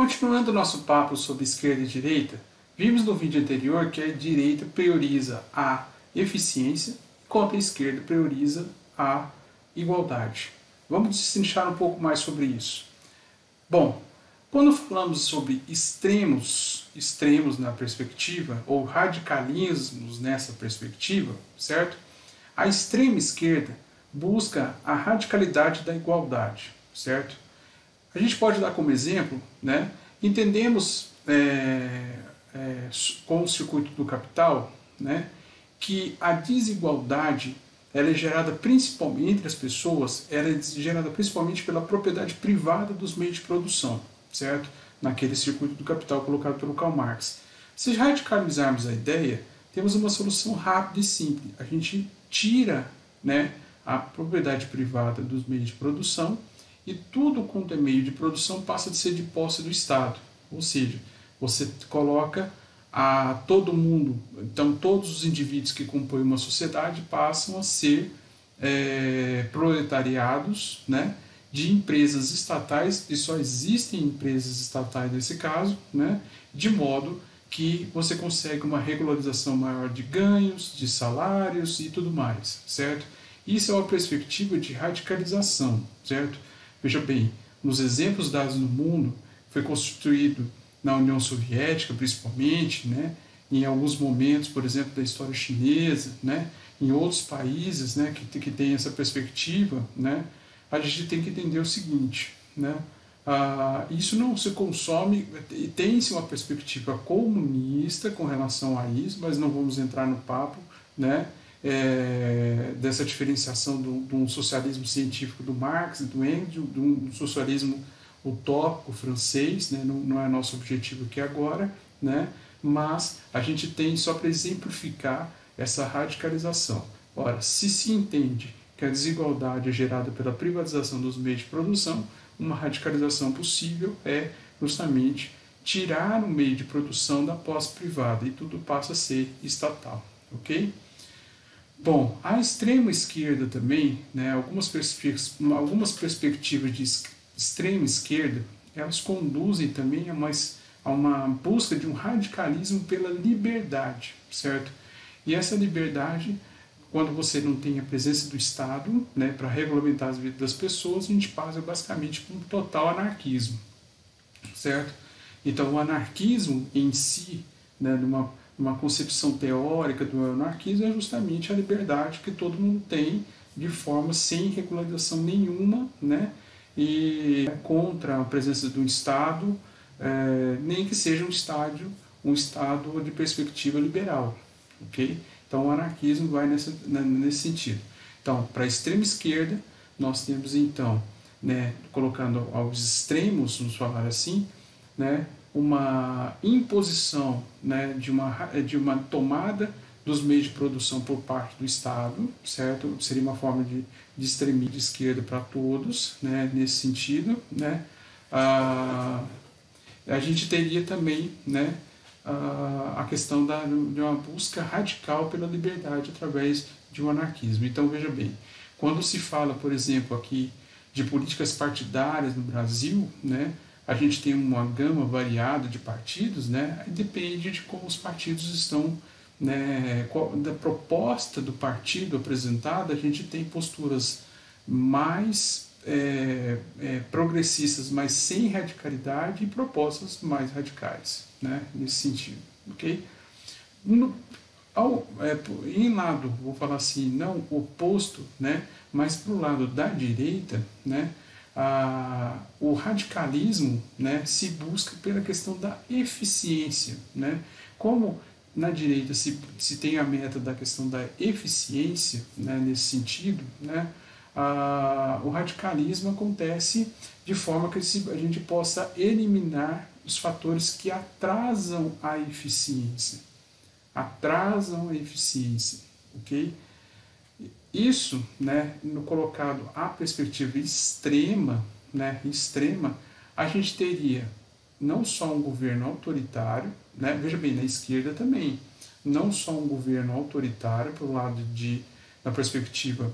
Continuando nosso papo sobre esquerda e direita, vimos no vídeo anterior que a direita prioriza a eficiência, enquanto a esquerda prioriza a igualdade. Vamos destrinchar um pouco mais sobre isso. Bom, quando falamos sobre extremos na perspectiva, ou radicalismos nessa perspectiva, certo? A extrema esquerda busca a radicalidade da igualdade, certo? A gente pode dar como exemplo, né? Entendemos com o circuito do capital, né, que a desigualdade ela é gerada principalmente entre as pessoas, ela é gerada principalmente pela propriedade privada dos meios de produção, certo? Naquele circuito do capital colocado pelo Karl Marx. Se radicalizarmos a ideia, temos uma solução rápida e simples. A gente tira, né, a propriedade privada dos meios de produção e tudo quanto é meio de produção passa a ser de posse do Estado. Ou seja, você coloca a todo mundo, então todos os indivíduos que compõem uma sociedade passam a ser proletariados, né, de empresas estatais, e só existem empresas estatais nesse caso, né, de modo que você consegue uma regularização maior de ganhos, de salários e tudo mais, certo? Isso é uma perspectiva de radicalização, certo? Veja bem, nos exemplos dados no mundo, foi constituído na União Soviética, principalmente, né, em alguns momentos, por exemplo, da história chinesa, né, em outros países, né, que tem essa perspectiva, né, a gente tem que entender o seguinte, né, isso não se consome, tem-se uma perspectiva comunista com relação a isso, mas não vamos entrar no papo, né, dessa diferenciação de um socialismo científico do Marx e do Engels, de um socialismo utópico francês, né, não é nosso objetivo aqui agora, né, mas a gente tem só para exemplificar essa radicalização. Ora, se entende que a desigualdade é gerada pela privatização dos meios de produção, uma radicalização possível é justamente tirar o meio de produção da posse privada e tudo passa a ser estatal, ok? Bom, a extrema esquerda também, né, algumas perspectivas de extrema esquerda, elas conduzem também a uma busca de um radicalismo pela liberdade, certo? E essa liberdade, quando você não tem a presença do Estado, né, para regulamentar as vidas das pessoas, a gente passa basicamente por um total anarquismo, certo? Então o anarquismo em si, né, uma concepção teórica do anarquismo é justamente a liberdade que todo mundo tem de forma sem regularização nenhuma, né, e contra a presença do Estado, nem que seja um Estado de perspectiva liberal, ok? Então o anarquismo vai nesse sentido. Então, para a extrema esquerda, nós temos então, né, colocando aos extremos, vamos falar assim, né, uma imposição, né, de uma tomada dos meios de produção por parte do Estado, certo? Seria uma forma de extremismo de esquerda para todos, né, nesse sentido, né? A gente teria também, né, a questão de uma busca radical pela liberdade através de um anarquismo. Então, veja bem, quando se fala, por exemplo, aqui de políticas partidárias no Brasil, né, a gente tem uma gama variada de partidos, né, depende de como os partidos estão, né, da proposta do partido apresentada, a gente tem posturas mais progressistas, mas sem radicalidade, e propostas mais radicais, né, nesse sentido, ok? Em lado, vou falar assim, não oposto, né, mas para o lado da direita, né, o radicalismo, né, se busca pela questão da eficiência, né? Como na direita se tem a meta da questão da eficiência, né, nesse sentido, né, o radicalismo acontece de forma que a gente possa eliminar os fatores que atrasam a eficiência. Atrasam a eficiência, ok? Isso, né, no colocado a perspectiva extrema, né, a gente teria não só um governo autoritário, né, veja bem, na esquerda também, não só um governo autoritário, pelo lado da perspectiva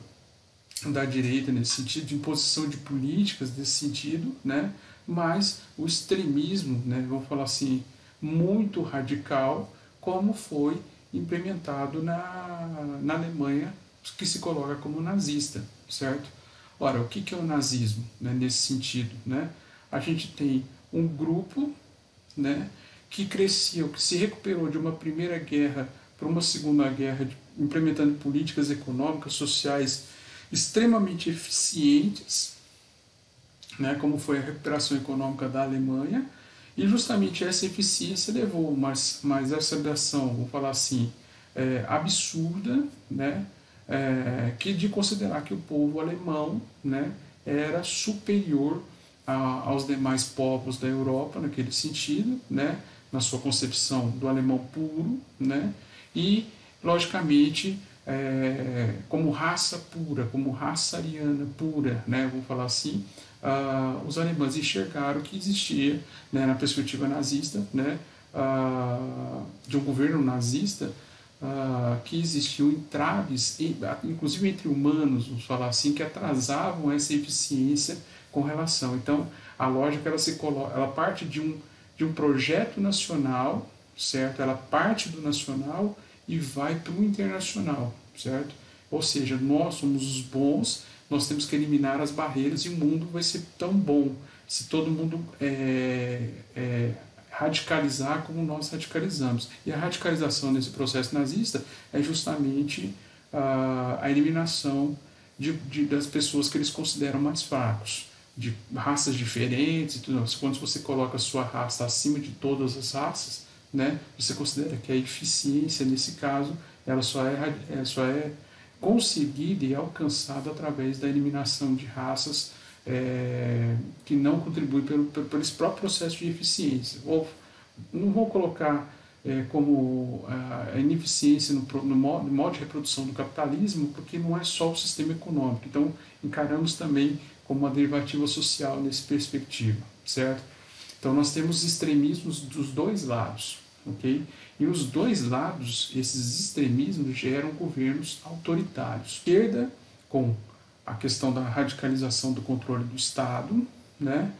da direita nesse sentido, de imposição de políticas nesse sentido, né? Mas o extremismo, né, vamos falar assim, muito radical, como foi implementado na Alemanha, que se coloca como nazista, certo? Ora, o que é o nazismo, né, nesse sentido? Né? A gente tem um grupo, né, que cresceu, que se recuperou de uma primeira guerra para uma segunda guerra, implementando políticas econômicas, sociais extremamente eficientes, né, como foi a recuperação econômica da Alemanha, e justamente essa eficiência levou a uma exacerbação, vou falar assim, absurda, né, que de considerar que o povo alemão, né, era superior aos demais povos da Europa naquele sentido, né, na sua concepção do alemão puro, né, e logicamente como raça pura, como raça ariana pura, né, vou falar assim, os alemães enxergaram que existia, né, na perspectiva nazista, né, de um governo nazista, que existiam entraves, inclusive entre humanos, vamos falar assim, que atrasavam essa eficiência com relação. Então, a lógica ela parte de um projeto nacional, certo? Ela parte do nacional e vai para o internacional, certo? Ou seja, nós somos os bons, nós temos que eliminar as barreiras e o mundo vai ser tão bom se todo mundo radicalizar como nós radicalizamos. E a radicalização nesse processo nazista é justamente a eliminação das pessoas que eles consideram mais fracos, de raças diferentes e tudo. Quando você coloca a sua raça acima de todas as raças, né, você considera que a eficiência, nesse caso, ela só é conseguida e alcançada através da eliminação de raças que não contribuem pelo esse próprio processo de eficiência. Ou não vou colocar como a ineficiência no modo de reprodução do capitalismo, porque não é só o sistema econômico. Então, encaramos também como uma derivativa social nessa perspectiva, certo? Então, nós temos extremismos dos dois lados, ok? E os dois lados, esses extremismos, geram governos autoritários. Esquerda, com a questão da radicalização do controle do Estado, né?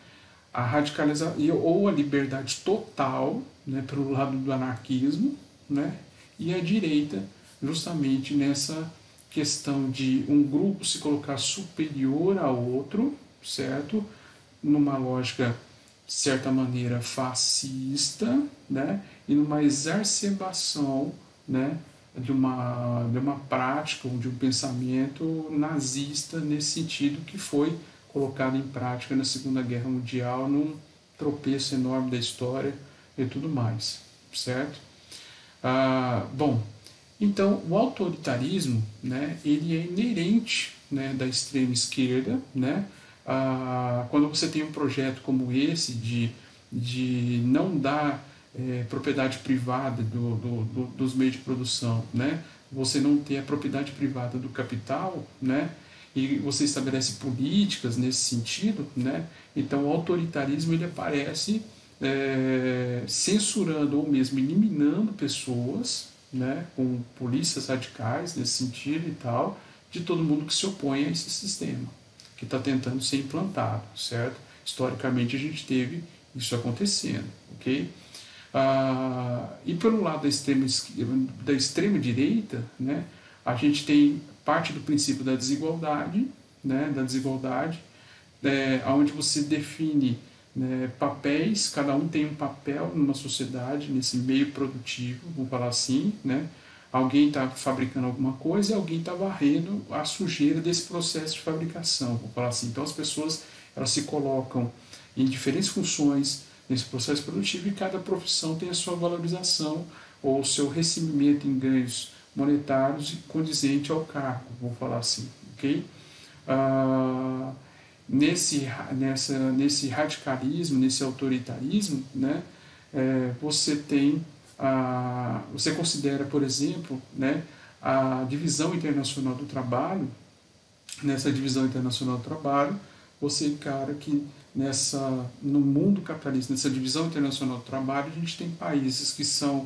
A radicalização ou a liberdade total, né, pelo lado do anarquismo, né? E a direita, justamente nessa questão de um grupo se colocar superior ao outro, certo? Numa lógica, de certa maneira, fascista, né? E numa exacerbação, né, de uma prática ou de um pensamento nazista nesse sentido que foi colocado em prática na Segunda Guerra Mundial num tropeço enorme da história e tudo mais, certo? Bom, então o autoritarismo, né, ele é inerente, né, da extrema esquerda, né? Quando você tem um projeto como esse de não dar propriedade privada dos meios de produção, né? Você não ter a propriedade privada do capital, né? E você estabelece políticas nesse sentido, né? Então o autoritarismo ele aparece censurando ou mesmo eliminando pessoas, né? Com polícias radicais nesse sentido e tal, de todo mundo que se opõe a esse sistema que está tentando ser implantado, certo? Historicamente a gente teve isso acontecendo, ok? E pelo lado da extrema direita, né, a gente tem parte do princípio da desigualdade, né, onde você define, né, papéis, cada um tem um papel numa sociedade, nesse meio produtivo, vamos falar assim, né? Alguém está fabricando alguma coisa e alguém está varrendo a sujeira desse processo de fabricação, vamos falar assim. Então as pessoas elas se colocam em diferentes funções nesse processo produtivo e cada profissão tem a sua valorização ou o seu recebimento em ganhos monetários condizente ao cargo, vou falar assim, ok? Nesse radicalismo, nesse autoritarismo, né, você considera, por exemplo, né, a divisão internacional do trabalho. Nessa divisão internacional do trabalho, você encara que no mundo capitalista, nessa divisão internacional do trabalho, a gente tem países que são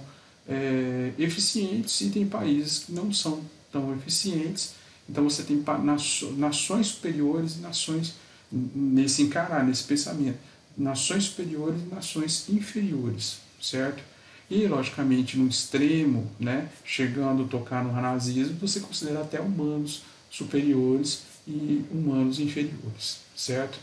eficientes e tem países que não são tão eficientes, Então você tem nações superiores e nações, nesse encarar, nesse pensamento, nações superiores e nações inferiores, certo? E, logicamente, no extremo, né, chegando a tocar no nazismo, você considera até humanos superiores e humanos inferiores, certo?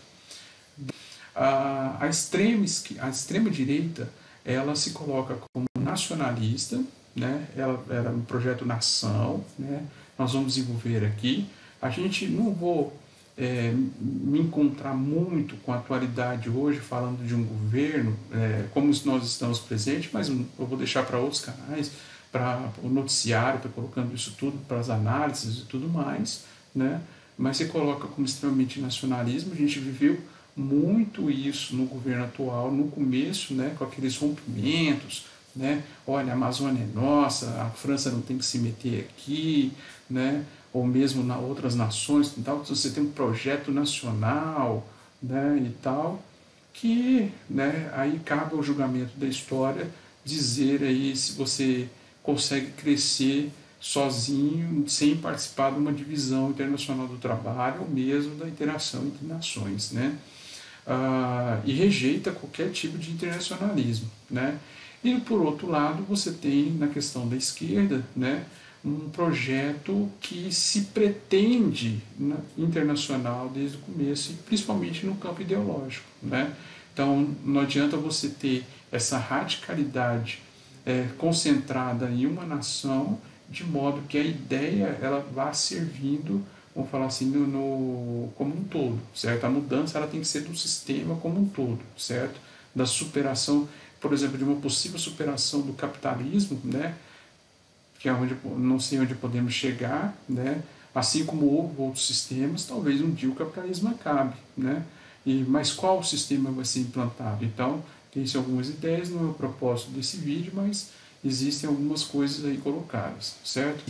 A extrema direita, ela se coloca como nacionalista, né? Ela era um projeto nação, né? Nós vamos desenvolver aqui. A gente não vou me encontrar muito com a atualidade hoje, falando de um governo, como nós estamos presentes, mas eu vou deixar para outros canais, para o noticiário, para colocando isso tudo, para as análises e tudo mais, né? Mas se coloca como extremamente nacionalismo. A gente viveu muito isso no governo atual, no começo, né, com aqueles rompimentos, né, olha, a Amazônia é nossa, a França não tem que se meter aqui, né, ou mesmo nas outras nações, e tal, você tem um projeto nacional, né, e tal, que, né, aí cabe ao julgamento da história dizer aí se você consegue crescer sozinho, sem participar de uma divisão internacional do trabalho, ou mesmo da interação entre nações, né? E rejeita qualquer tipo de internacionalismo, né? E por outro lado, você tem na questão da esquerda, né, um projeto que se pretende internacional desde o começo, e principalmente no campo ideológico, né? Então não adianta você ter essa radicalidade concentrada em uma nação, de modo que a ideia ela vá servindo, vamos falar assim, como um todo, certo? A mudança ela tem que ser do sistema como um todo, certo? Da superação, por exemplo, de uma possível superação do capitalismo, né? Que é onde não sei onde podemos chegar, né? Assim como houve outros sistemas, talvez um dia o capitalismo acabe, né? Mas qual sistema vai ser implantado? Então, tem algumas ideias, não é o propósito desse vídeo, mas existem algumas coisas aí colocadas, certo?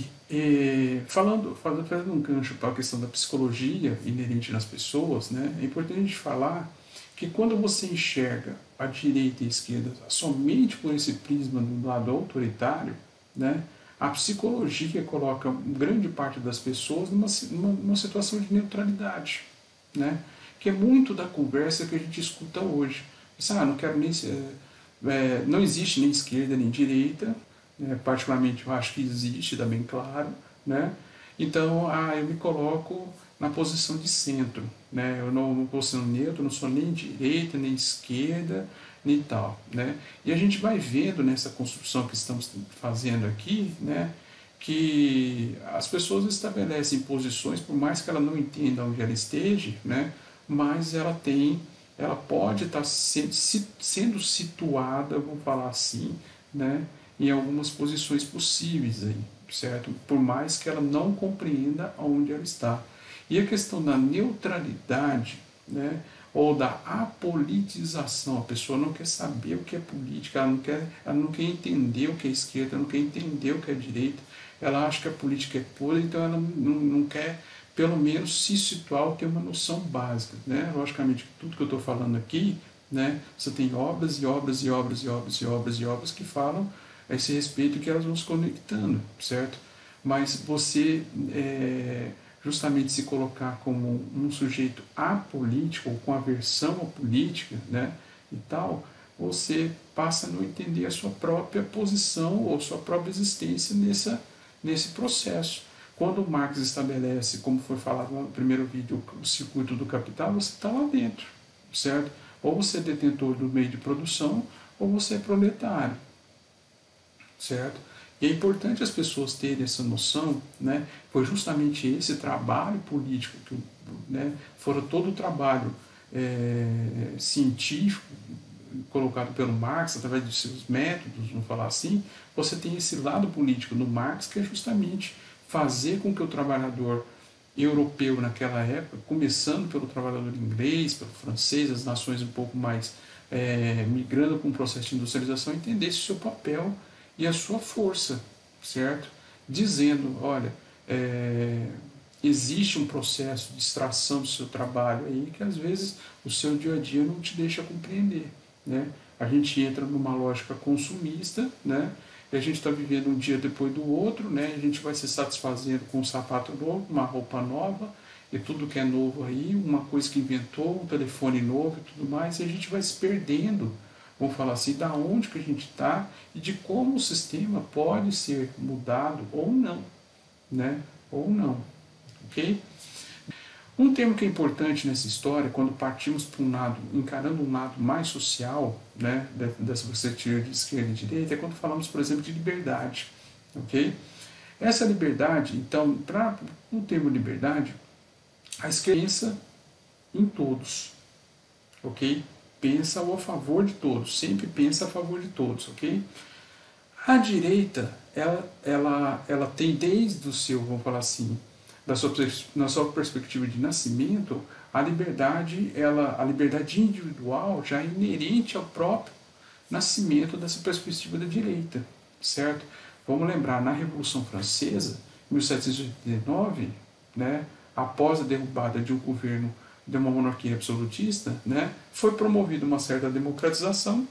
Fazendo um gancho para a questão da psicologia inerente nas pessoas, né, é importante a gente falar que quando você enxerga a direita e a esquerda somente por esse prisma do lado autoritário, né, a psicologia coloca grande parte das pessoas numa situação de neutralidade, né, que é muito da conversa que a gente escuta hoje. Não quero nem não existe nem esquerda nem direita, né? Particularmente eu acho que existe, está bem claro, né? Então eu me coloco na posição de centro, né? Eu não vou ser neutro, não sou nem direita nem esquerda nem tal, né? E a gente vai vendo nessa construção que estamos fazendo aqui, né, que as pessoas estabelecem posições, por mais que ela não entenda onde ela esteja, né, mas ela pode estar sendo situada, vamos falar assim, né, em algumas posições possíveis aí, certo? Por mais que ela não compreenda onde ela está. E a questão da neutralidade, né, ou da apolitização, a pessoa não quer saber o que é política, ela não quer entender o que é esquerda, ela não quer entender o que é direita, ela acha que a política é pura, então ela não quer pelo menos se situar ou ter uma noção básica, né? Logicamente, tudo que eu estou falando aqui, né, você tem obras e obras e obras e obras e obras e obras que falam a esse respeito, que elas vão se conectando, certo? Mas você justamente se colocar como um sujeito apolítico ou com aversão à política, né, e tal, você passa a não entender a sua própria posição ou sua própria existência nesse processo. Quando Marx estabelece, como foi falado no primeiro vídeo, o circuito do capital, você está lá dentro, certo? Ou você é detentor do meio de produção, ou você é proletário, certo? E é importante as pessoas terem essa noção, né? Foi justamente esse trabalho político, né, fora todo o trabalho científico colocado pelo Marx, através de seus métodos, vamos falar assim, você tem esse lado político do Marx, que é justamente fazer com que o trabalhador europeu naquela época, começando pelo trabalhador inglês, pelo francês, as nações um pouco mais migrando para um processo de industrialização, entendesse o seu papel e a sua força, certo? Dizendo, olha, existe um processo de extração do seu trabalho aí que às vezes o seu dia a dia não te deixa compreender, né? A gente entra numa lógica consumista, né, e a gente está vivendo um dia depois do outro, né? A gente vai se satisfazendo com um sapato novo, uma roupa nova, e tudo que é novo aí, uma coisa que inventou, um telefone novo e tudo mais, e a gente vai se perdendo, vamos falar assim, da onde que a gente está e de como o sistema pode ser mudado ou não, né? Ou não, ok? Um tema que é importante nessa história, quando partimos para um lado, encarando um lado mais social, né, dessa perspectiva de esquerda e direita, é quando falamos, por exemplo, de liberdade, ok? Essa liberdade, então, para o termo liberdade, a esquerda pensa em todos, ok? Pensa a favor de todos, sempre pensa a favor de todos, ok? A direita, ela tem desde o seu, vamos falar assim, na sua perspectiva de nascimento, a liberdade individual já é inerente ao próprio nascimento dessa perspectiva da direita, certo? Vamos lembrar, na Revolução Francesa, em 1789, né, após a derrubada de um governo de uma monarquia absolutista, né, foi promovida uma certa democratização,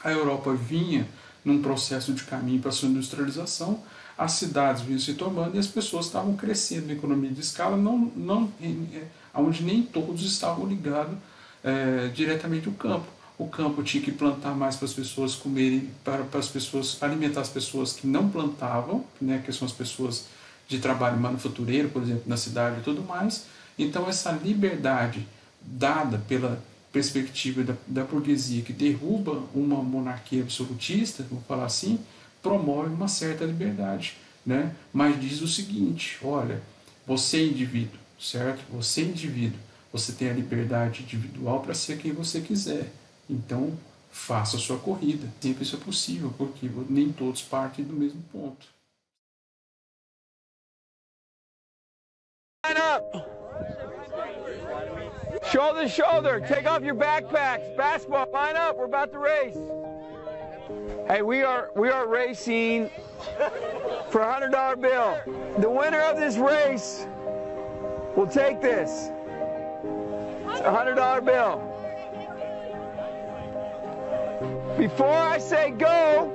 a Europa vinha num processo de caminho para a sua industrialização, as cidades vinham se tomando e as pessoas estavam crescendo na economia de escala, onde nem todos estavam ligados diretamente ao campo. O campo tinha que plantar mais para as pessoas comerem, para as pessoas alimentar as pessoas que não plantavam, né, que são as pessoas de trabalho manufatureiro, por exemplo, na cidade e tudo mais. Então essa liberdade dada pela perspectiva da burguesia que derruba uma monarquia absolutista, vamos falar assim, promove uma certa liberdade, né? Mas diz o seguinte, olha, você é indivíduo, certo? Você é indivíduo, você tem a liberdade individual para ser quem você quiser, então faça a sua corrida. Sempre isso é possível, porque nem todos partem do mesmo ponto. Line up. Shoulder to shoulder. Take off your backpacks. Basketball. Line up. We're about to race. Hey, we are racing for a $100 bill. The winner of this race will take this. It's a $100 bill. Before I say go,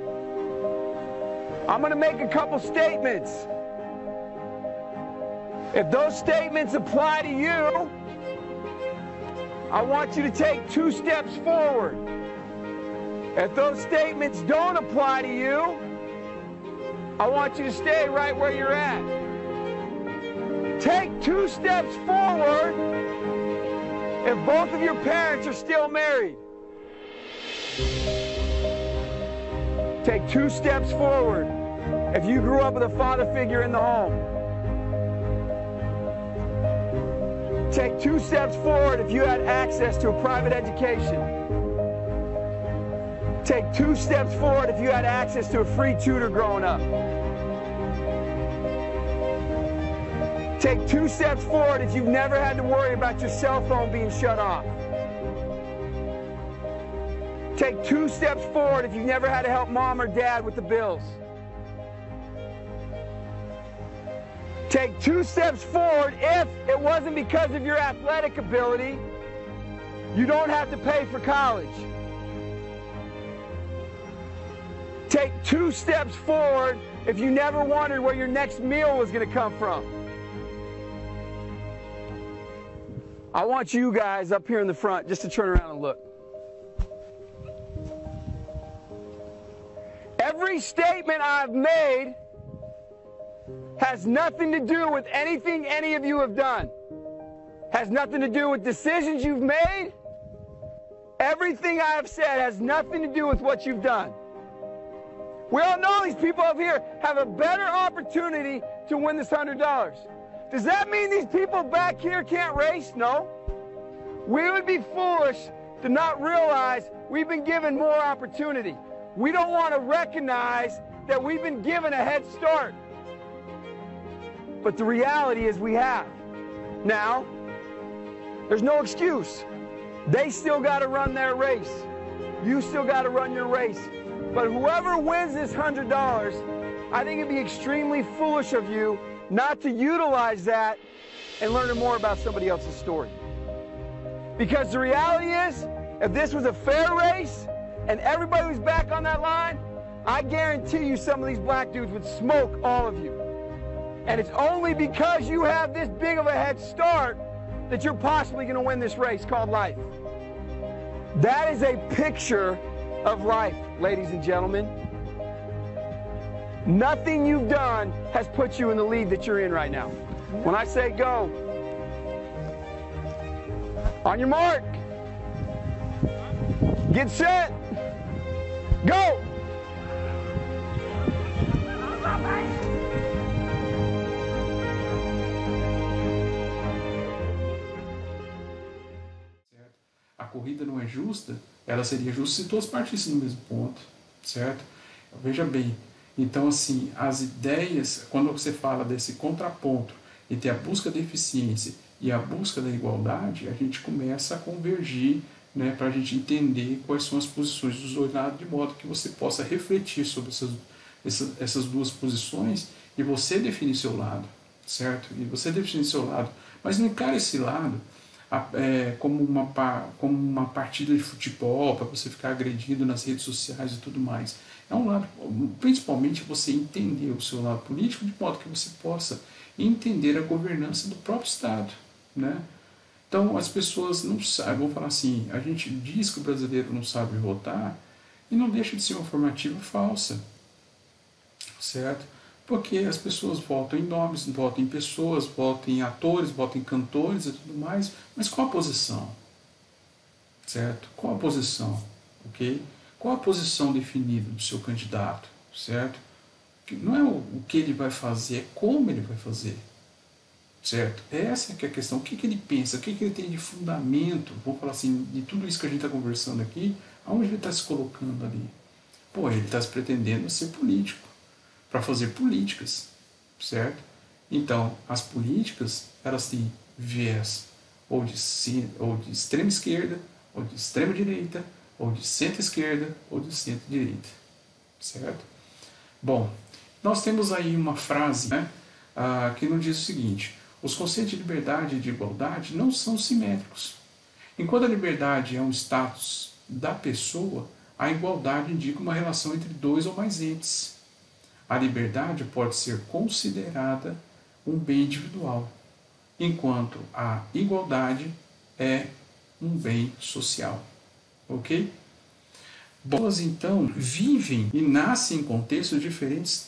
I'm going to make a couple statements. If those statements apply to you, I want you to take 2 steps forward. If those statements don't apply to you, I want you to stay right where you're at. Take 2 steps forward if both of your parents are still married. Take 2 steps forward if you grew up with a father figure in the home. Take 2 steps forward if you had access to a private education. Take 2 steps forward if you had access to a free tutor growing up. Take 2 steps forward if you've never had to worry about your cell phone being shut off. Take 2 steps forward if you've never had to help mom or dad with the bills. Take 2 steps forward if it wasn't because of your athletic ability, you don't have to pay for college. Take 2 steps forward if you never wondered where your next meal was going to come from. I want you guys up here in the front just to turn around and look. Every statement I've made has nothing to do with anything any of you have done. Has nothing to do with decisions you've made. Everything I have said has nothing to do with what you've done. We all know these people up here have a better opportunity to win this $100. Does that mean these people back here can't race? No. We would be foolish to not realize we've been given more opportunity. We don't want to recognize that we've been given a head start. But the reality is we have. Now, there's no excuse. They still got to run their race. You still got to run your race. But whoever wins this $100, I think it'd be extremely foolish of you not to utilize that and learn more about somebody else's story. Because the reality is, if this was a fair race and everybody was back on that line, I guarantee you some of these black dudes would smoke all of you. And it's only because you have this big of a head start that you're possibly going to win this race called life. That is a picture of life, ladies and gentlemen. Nothing you've done has put you in the lead that you're in right now. When I say go, on your mark, get set, go! A corrida não é justa, ela seria justa se todos partissem no mesmo ponto, certo? Veja bem, então assim, as ideias, quando você fala desse contraponto entre a busca da eficiência e a busca da igualdade, a gente começa a convergir, né, para a gente entender quais são as posições dos dois lados, de modo que você possa refletir sobre essas duas posições e você definir seu lado, certo? E você definir seu lado, mas não encare esse lado como uma partida de futebol para você ficar agredido nas redes sociais e tudo mais. É um lado, principalmente você entender o seu lado político de modo que você possa entender a governança do próprio Estado, né? Então as pessoas não sabem, vou falar assim, a gente diz que o brasileiro não sabe votar e não deixa de ser uma afirmativa falsa, certo? Porque as pessoas votam em nomes, votam em pessoas, votam em atores, votam em cantores e tudo mais, mas qual a posição? Certo? Qual a posição? Ok? Qual a posição definida do seu candidato? Certo? Não é o que ele vai fazer, é como ele vai fazer. Certo? Essa é que é a questão. O que ele pensa? O que ele tem de fundamento? Vamos falar assim, de tudo isso que a gente está conversando aqui, aonde ele está se colocando ali? Pô, ele está se pretendendo ser político, para fazer políticas, certo? Então, as políticas, elas têm viés ou de extrema esquerda, ou de extrema direita, ou de centro-esquerda, ou de centro-direita, certo? Bom, nós temos aí uma frase, né, que nos diz o seguinte: os conceitos de liberdade e de igualdade não são simétricos. Enquanto a liberdade é um status da pessoa, a igualdade indica uma relação entre dois ou mais entes. A liberdade pode ser considerada um bem individual, enquanto a igualdade é um bem social. Ok? Pessoas, então, vivem e nascem em contextos diferentes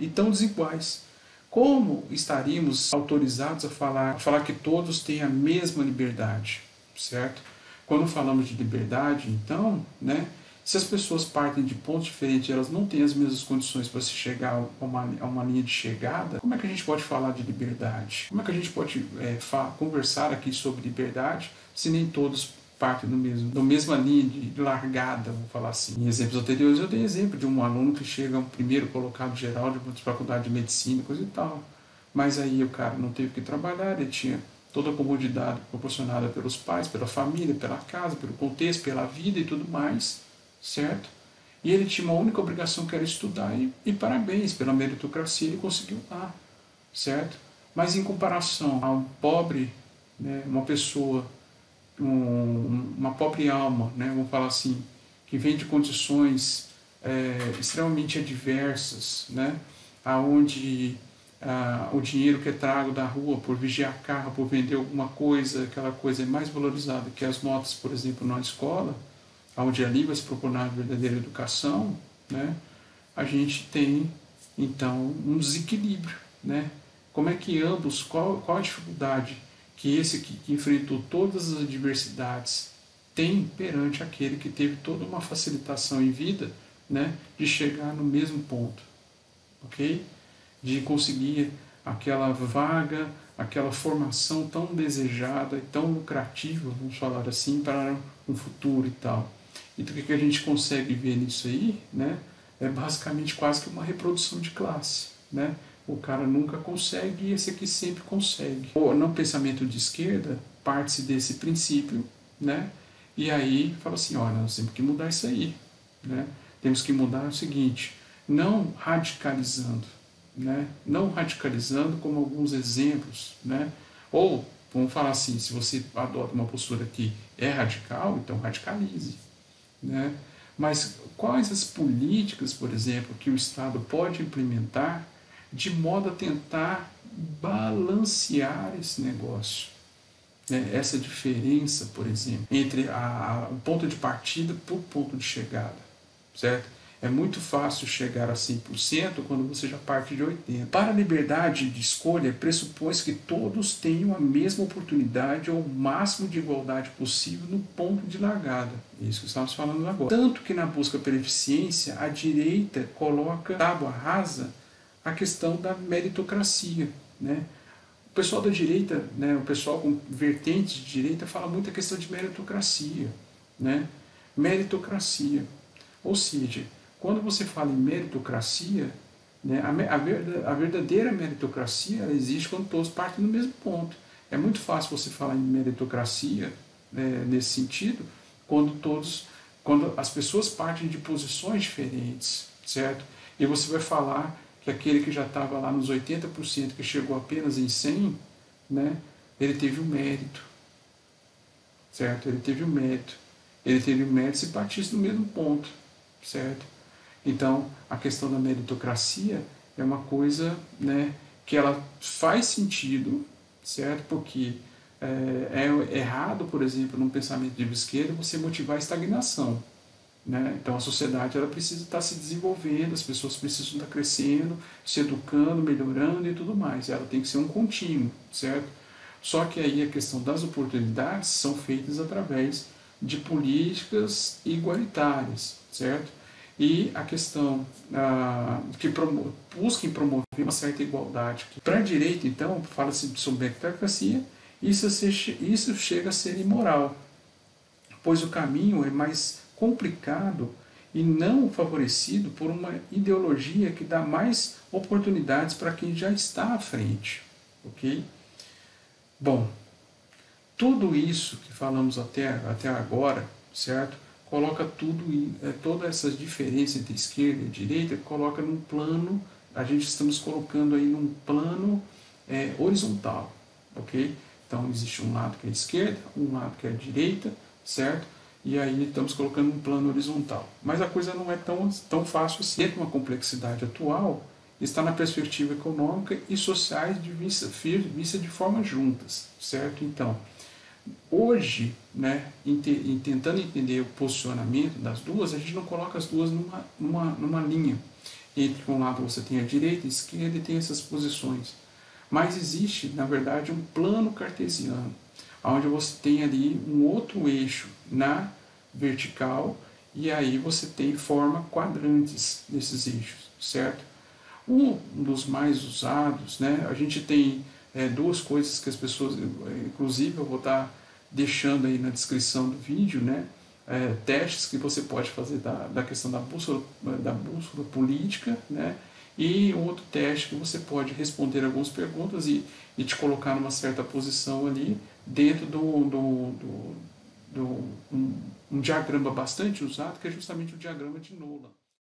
e tão desiguais. Como estaríamos autorizados a falar que todos têm a mesma liberdade, certo? Quando falamos de liberdade, então, né, se as pessoas partem de pontos diferentes e elas não têm as mesmas condições para se chegar a uma linha de chegada, como é que a gente pode falar de liberdade? Como é que a gente pode conversar aqui sobre liberdade se nem todos partem da mesma linha de largada, vamos falar assim? Em exemplos anteriores eu dei exemplo de um aluno que chega ao primeiro colocado geral de uma faculdade de medicina, coisa e tal. Mas aí o cara não teve que trabalhar, ele tinha toda a comodidade proporcionada pelos pais, pela família, pela casa, pelo contexto, pela vida e tudo mais, certo? E ele tinha uma única obrigação, que era estudar, e parabéns, pela meritocracia ele conseguiu lá, certo? Mas em comparação a um pobre, né, uma pessoa, uma pobre alma, né, vamos falar assim, que vem de condições extremamente adversas, né, onde o dinheiro que é trago da rua por vigiar carro, por vender alguma coisa, aquela coisa é mais valorizada que as notas, por exemplo, na escola, onde ali vai se proporcionar a verdadeira educação, né, a gente tem, então, um desequilíbrio, né? Como é que ambos, qual a dificuldade que esse que enfrentou todas as adversidades tem perante aquele que teve toda uma facilitação em vida, né, de chegar no mesmo ponto, ok? De conseguir aquela vaga, aquela formação tão desejada e tão lucrativa, vamos falar assim, para um futuro e tal. Então o que a gente consegue ver nisso aí, né, é basicamente quase que uma reprodução de classe, né? O cara nunca consegue e esse aqui sempre consegue. No pensamento de esquerda, parte-se desse princípio, né? E aí fala assim, olha, nós temos que mudar isso aí, né? Temos que mudar o seguinte, não radicalizando, né? Não radicalizando como alguns exemplos, né? Ou, vamos falar assim, se você adota uma postura que é radical, então radicalize, né? Mas quais as políticas, por exemplo, que o Estado pode implementar de modo a tentar balancear esse negócio? Essa diferença, por exemplo, entre o ponto de partida para o ponto de chegada, certo? É muito fácil chegar a 100% quando você já parte de 80%. Para a liberdade de escolha, pressupõe que todos tenham a mesma oportunidade ou o máximo de igualdade possível no ponto de largada. É isso que estamos falando agora. Tanto que na busca pela eficiência, a direita coloca tábua rasa a questão da meritocracia, né? O pessoal da direita, né, o pessoal com vertentes de direita fala muito a questão de meritocracia, né? Meritocracia. Ou seja, quando você fala em meritocracia, né, a verdadeira meritocracia ela existe quando todos partem do mesmo ponto. É muito fácil você falar em meritocracia, nesse sentido, quando as pessoas partem de posições diferentes, certo? E você vai falar que aquele que já estava lá nos 80%, que chegou apenas em 100%, né, ele teve o mérito, certo? Ele teve o mérito. Ele teve o mérito se partisse do mesmo ponto, certo? Então, a questão da meritocracia é uma coisa, né, que ela faz sentido, certo? Porque é errado, por exemplo, num pensamento de esquerda, você motivar a estagnação, né? Então, a sociedade ela precisa estar se desenvolvendo, as pessoas precisam estar crescendo, se educando, melhorando e tudo mais. Ela tem que ser um contínuo, certo? Só que aí a questão das oportunidades são feitas através de políticas igualitárias, certo? E a questão que busquem promover uma certa igualdade. Para a direita, então, fala-se sobre meritocracia, isso chega a ser imoral, pois o caminho é mais complicado e não favorecido por uma ideologia que dá mais oportunidades para quem já está à frente, ok? Bom, tudo isso que falamos até agora, certo? Coloca toda essa diferença entre esquerda e direita, coloca num plano, estamos colocando aí num plano horizontal, ok? Então existe um lado que é a esquerda, um lado que é a direita, certo? E aí estamos colocando um plano horizontal. Mas a coisa não é tão fácil assim. Dentro de uma complexidade atual, está na perspectiva econômica e sociais vista de forma juntas, certo? Então, hoje, né, tentando entender o posicionamento das duas, a gente não coloca as duas numa linha. Entre um lado você tem a direita, a esquerda e tem essas posições. Mas existe, na verdade, um plano cartesiano, onde você tem ali um outro eixo na vertical e aí você forma quadrantes desses eixos, certo? Um dos mais usados, né, a gente tem duas coisas que as pessoas, inclusive eu vou estar deixando aí na descrição do vídeo, né, testes que você pode fazer da questão da bússola política, né, e um outro teste que você pode responder algumas perguntas e te colocar numa certa posição ali dentro um diagrama bastante usado, que é justamente o diagrama de Nolan.